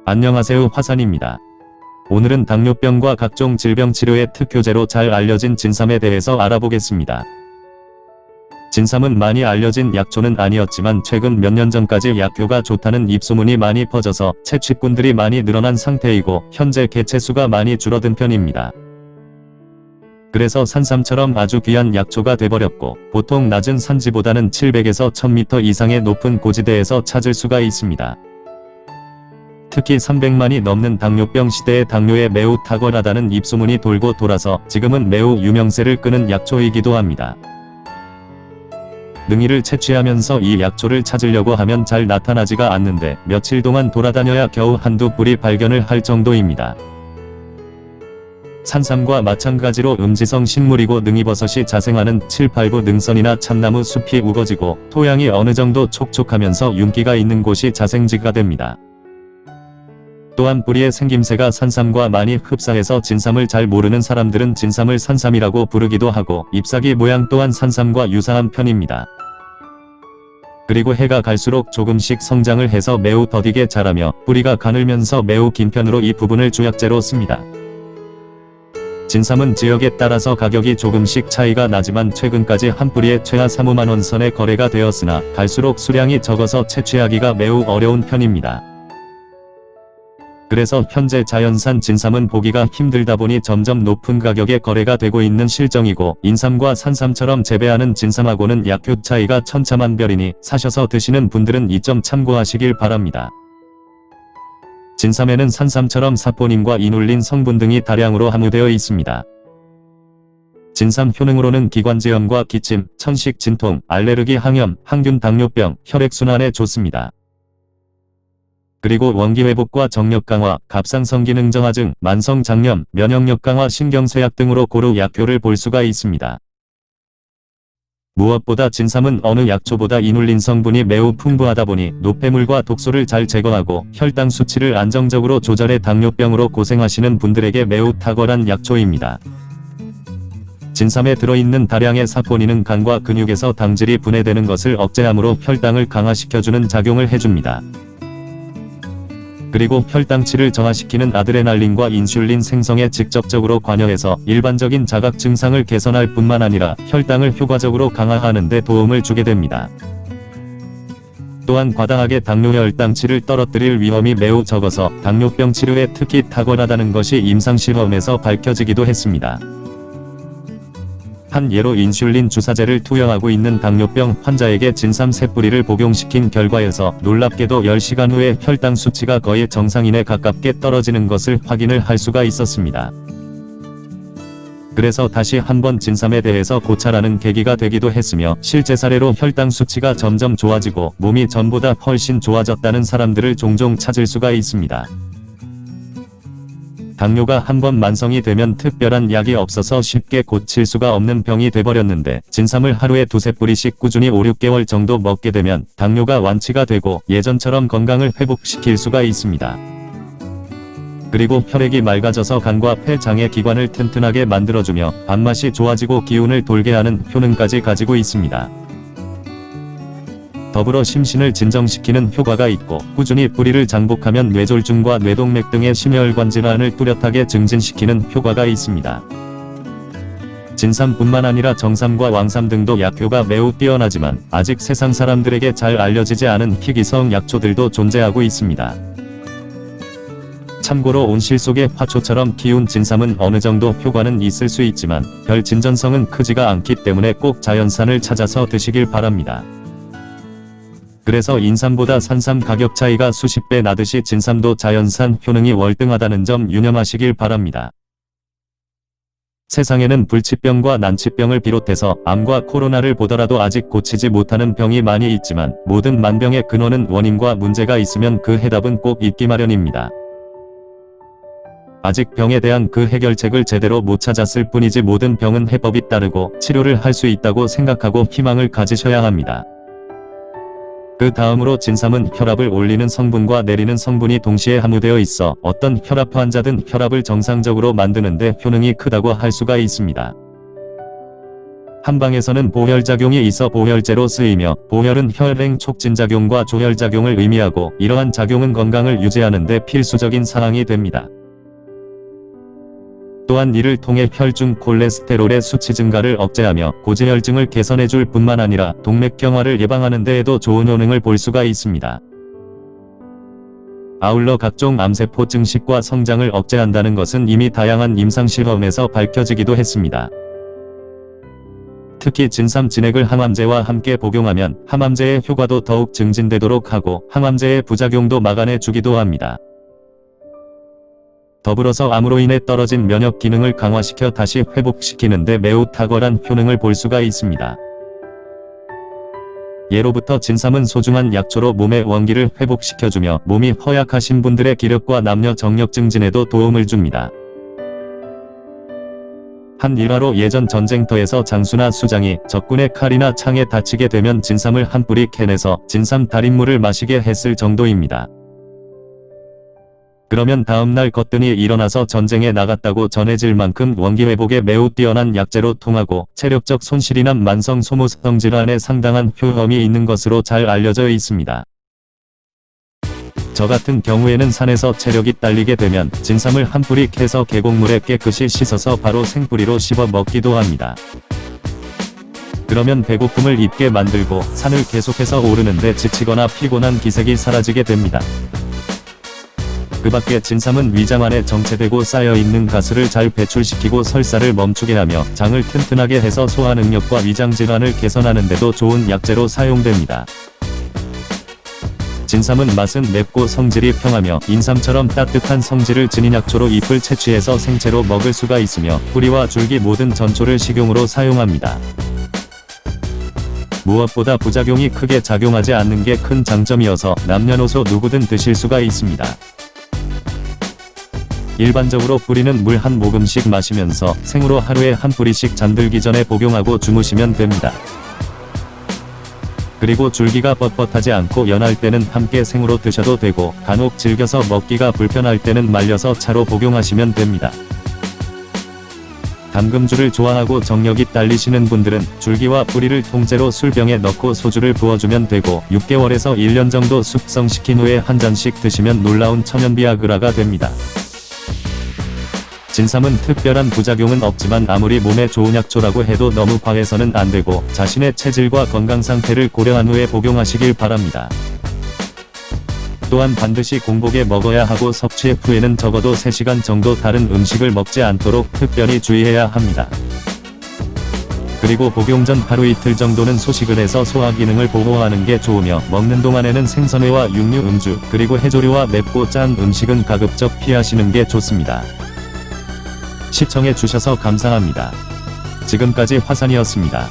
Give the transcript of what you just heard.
안녕하세요, 화산입니다. 오늘은 당뇨병과 각종 질병 치료의 특효제로 잘 알려진 진삼에 대해서 알아보겠습니다. 진삼은 많이 알려진 약초는 아니었지만 최근 몇 년 전까지 약효가 좋다는 입소문이 많이 퍼져서 채취꾼들이 많이 늘어난 상태이고 현재 개체수가 많이 줄어든 편입니다. 그래서 산삼처럼 아주 귀한 약초가 돼버렸고 보통 낮은 산지보다는 700에서 1000m 이상의 높은 고지대에서 찾을 수가 있습니다. 특히 300만이 넘는 당뇨병 시대에 당뇨에 매우 탁월하다는 입소문이 돌고 돌아서 지금은 매우 유명세를 끄는 약초이기도 합니다. 능이를 채취하면서 이 약초를 찾으려고 하면 잘 나타나지가 않는데 며칠 동안 돌아다녀야 겨우 한두 뿌리 발견을 할 정도입니다. 산삼과 마찬가지로 음지성 식물이고 능이버섯이 자생하는 7, 8부 능선이나 참나무 숲이 우거지고 토양이 어느 정도 촉촉하면서 윤기가 있는 곳이 자생지가 됩니다. 또한 뿌리의 생김새가 산삼과 많이 흡사해서 진삼을 잘 모르는 사람들은 진삼을 산삼이라고 부르기도 하고 잎사귀 모양 또한 산삼과 유사한 편입니다. 그리고 해가 갈수록 조금씩 성장을 해서 매우 더디게 자라며 뿌리가 가늘면서 매우 긴 편으로 이 부분을 주약재로 씁니다. 진삼은 지역에 따라서 가격이 조금씩 차이가 나지만 최근까지 한 뿌리에 최하 3~5만원 선에 거래가 되었으나 갈수록 수량이 적어서 채취하기가 매우 어려운 편입니다. 그래서 현재 자연산 진삼은 보기가 힘들다 보니 점점 높은 가격에 거래가 되고 있는 실정이고 인삼과 산삼처럼 재배하는 진삼하고는 약효 차이가 천차만별이니 사셔서 드시는 분들은 이 점 참고하시길 바랍니다. 진삼에는 산삼처럼 사포닌과 이눌린 성분 등이 다량으로 함유되어 있습니다. 진삼 효능으로는 기관지염과 기침, 천식 진통, 알레르기 항염, 항균 당뇨병, 혈액순환에 좋습니다. 그리고 원기회복과 정력 강화, 갑상선 기능 정화증, 만성 장염, 면역력 강화, 신경쇠약 등으로 고루 약효를 볼 수가 있습니다. 무엇보다 진삼은 어느 약초보다 이눌린 성분이 매우 풍부하다 보니 노폐물과 독소를 잘 제거하고 혈당 수치를 안정적으로 조절해 당뇨병으로 고생하시는 분들에게 매우 탁월한 약초입니다. 진삼에 들어있는 다량의 사포닌은 간과 근육에서 당질이 분해되는 것을 억제하므로 혈당을 강화시켜주는 작용을 해줍니다. 그리고 혈당치를 정화시키는 아드레날린과 인슐린 생성에 직접적으로 관여해서 일반적인 자각 증상을 개선할 뿐만 아니라 혈당을 효과적으로 강화하는 데 도움을 주게 됩니다. 또한 과다하게 당뇨 혈당치를 떨어뜨릴 위험이 매우 적어서 당뇨병 치료에 특히 탁월하다는 것이 임상실험에서 밝혀지기도 했습니다. 한 예로 인슐린 주사제를 투여하고 있는 당뇨병 환자에게 진삼 3뿌리를 복용시킨 결과에서 놀랍게도 10시간 후에 혈당 수치가 거의 정상인에 가깝게 떨어지는 것을 확인을 할 수가 있었습니다. 그래서 다시 한번 진삼에 대해서 고찰하는 계기가 되기도 했으며 실제 사례로 혈당 수치가 점점 좋아지고 몸이 전보다 훨씬 좋아졌다는 사람들을 종종 찾을 수가 있습니다. 당뇨가 한번 만성이 되면 특별한 약이 없어서 쉽게 고칠 수가 없는 병이 돼버렸는데 진삼을 하루에 2~3뿌리씩 꾸준히 5~6개월 정도 먹게 되면 당뇨가 완치가 되고 예전처럼 건강을 회복시킬 수가 있습니다. 그리고 혈액이 맑아져서 간과 폐 장의 기관을 튼튼하게 만들어주며 밥맛이 좋아지고 기운을 돌게 하는 효능까지 가지고 있습니다. 더불어 심신을 진정시키는 효과가 있고 꾸준히 뿌리를 장복하면 뇌졸중과 뇌동맥 등의 심혈관 질환을 뚜렷하게 증진시키는 효과가 있습니다. 진삼뿐만 아니라 정삼과 왕삼 등도 약효가 매우 뛰어나지만 아직 세상 사람들에게 잘 알려지지 않은 희귀성 약초들도 존재하고 있습니다. 참고로 온실 속의 화초처럼 키운 진삼은 어느 정도 효과는 있을 수 있지만 별 진전성은 크지가 않기 때문에 꼭 자연산을 찾아서 드시길 바랍니다. 그래서 인삼보다 산삼 가격 차이가 수십 배 나듯이 진삼도 자연산 효능이 월등하다는 점 유념하시길 바랍니다. 세상에는 불치병과 난치병을 비롯해서 암과 코로나를 보더라도 아직 고치지 못하는 병이 많이 있지만 모든 만병의 근원은 원인과 문제가 있으면 그 해답은 꼭 있기 마련입니다. 아직 병에 대한 그 해결책을 제대로 못 찾았을 뿐이지 모든 병은 해법이 따르고 치료를 할 수 있다고 생각하고 희망을 가지셔야 합니다. 그 다음으로 진삼은 혈압을 올리는 성분과 내리는 성분이 동시에 함유되어 있어 어떤 혈압 환자든 혈압을 정상적으로 만드는 데 효능이 크다고 할 수가 있습니다. 한방에서는 보혈작용이 있어 보혈제로 쓰이며 보혈은 혈행 촉진작용과 조혈작용을 의미하고 이러한 작용은 건강을 유지하는 데 필수적인 사항이 됩니다. 또한 이를 통해 혈중 콜레스테롤의 수치 증가를 억제하며 고지혈증을 개선해줄 뿐만 아니라 동맥경화를 예방하는 데에도 좋은 효능을 볼 수가 있습니다. 아울러 각종 암세포 증식과 성장을 억제한다는 것은 이미 다양한 임상실험에서 밝혀지기도 했습니다. 특히 진삼 진액을 항암제와 함께 복용하면 항암제의 효과도 더욱 증진되도록 하고 항암제의 부작용도 막아내 주기도 합니다. 더불어서 암으로 인해 떨어진 면역 기능을 강화시켜 다시 회복시키는 데 매우 탁월한 효능을 볼 수가 있습니다. 예로부터 진삼은 소중한 약초로 몸의 원기를 회복시켜주며 몸이 허약하신 분들의 기력과 남녀 정력 증진에도 도움을 줍니다. 한 일화로 예전 전쟁터에서 장수나 수장이 적군의 칼이나 창에 다치게 되면 진삼을 한 뿌리 캐내서 진삼 달인물을 마시게 했을 정도입니다. 그러면 다음날 거뜬히 일어나서 전쟁에 나갔다고 전해질 만큼 원기 회복에 매우 뛰어난 약재로 통하고 체력적 손실이나 만성 소모성 질환에 상당한 효험이 있는 것으로 잘 알려져 있습니다. 저 같은 경우에는 산에서 체력이 딸리게 되면 진삼을 한 뿌리 캐서 계곡물에 깨끗이 씻어서 바로 생뿌리로 씹어 먹기도 합니다. 그러면 배고픔을 잊게 만들고 산을 계속해서 오르는데 지치거나 피곤한 기색이 사라지게 됩니다. 그 밖에 진삼은 위장 안에 정체되고 쌓여있는 가스를 잘 배출시키고 설사를 멈추게 하며 장을 튼튼하게 해서 소화 능력과 위장 질환을 개선하는 데도 좋은 약재로 사용됩니다. 진삼은 맛은 맵고 성질이 평하며 인삼처럼 따뜻한 성질을 지닌 약초로 잎을 채취해서 생채로 먹을 수가 있으며 뿌리와 줄기 모든 전초를 식용으로 사용합니다. 무엇보다 부작용이 크게 작용하지 않는 게 큰 장점이어서 남녀노소 누구든 드실 수가 있습니다. 일반적으로 뿌리는 물 한 모금씩 마시면서 생으로 하루에 한 뿌리씩 잠들기 전에 복용하고 주무시면 됩니다. 그리고 줄기가 뻣뻣하지 않고 연할 때는 함께 생으로 드셔도 되고 간혹 질겨서 먹기가 불편할 때는 말려서 차로 복용하시면 됩니다. 담금주를 좋아하고 정력이 딸리시는 분들은 줄기와 뿌리를 통째로 술병에 넣고 소주를 부어주면 되고 6개월에서 1년 정도 숙성시킨 후에 한 잔씩 드시면 놀라운 천연비아그라가 됩니다. 진삼은 특별한 부작용은 없지만 아무리 몸에 좋은 약초라고 해도 너무 과해서는 안되고 자신의 체질과 건강 상태를 고려한 후에 복용하시길 바랍니다. 또한 반드시 공복에 먹어야 하고 섭취 후에는 적어도 3시간 정도 다른 음식을 먹지 않도록 특별히 주의해야 합니다. 그리고 복용 전 하루 이틀 정도는 소식을 해서 소화 기능을 보호하는 게 좋으며 먹는 동안에는 생선회와 육류 음주 그리고 해조류와 맵고 짠 음식은 가급적 피하시는 게 좋습니다. 시청해주셔서 감사합니다. 지금까지 화산이었습니다.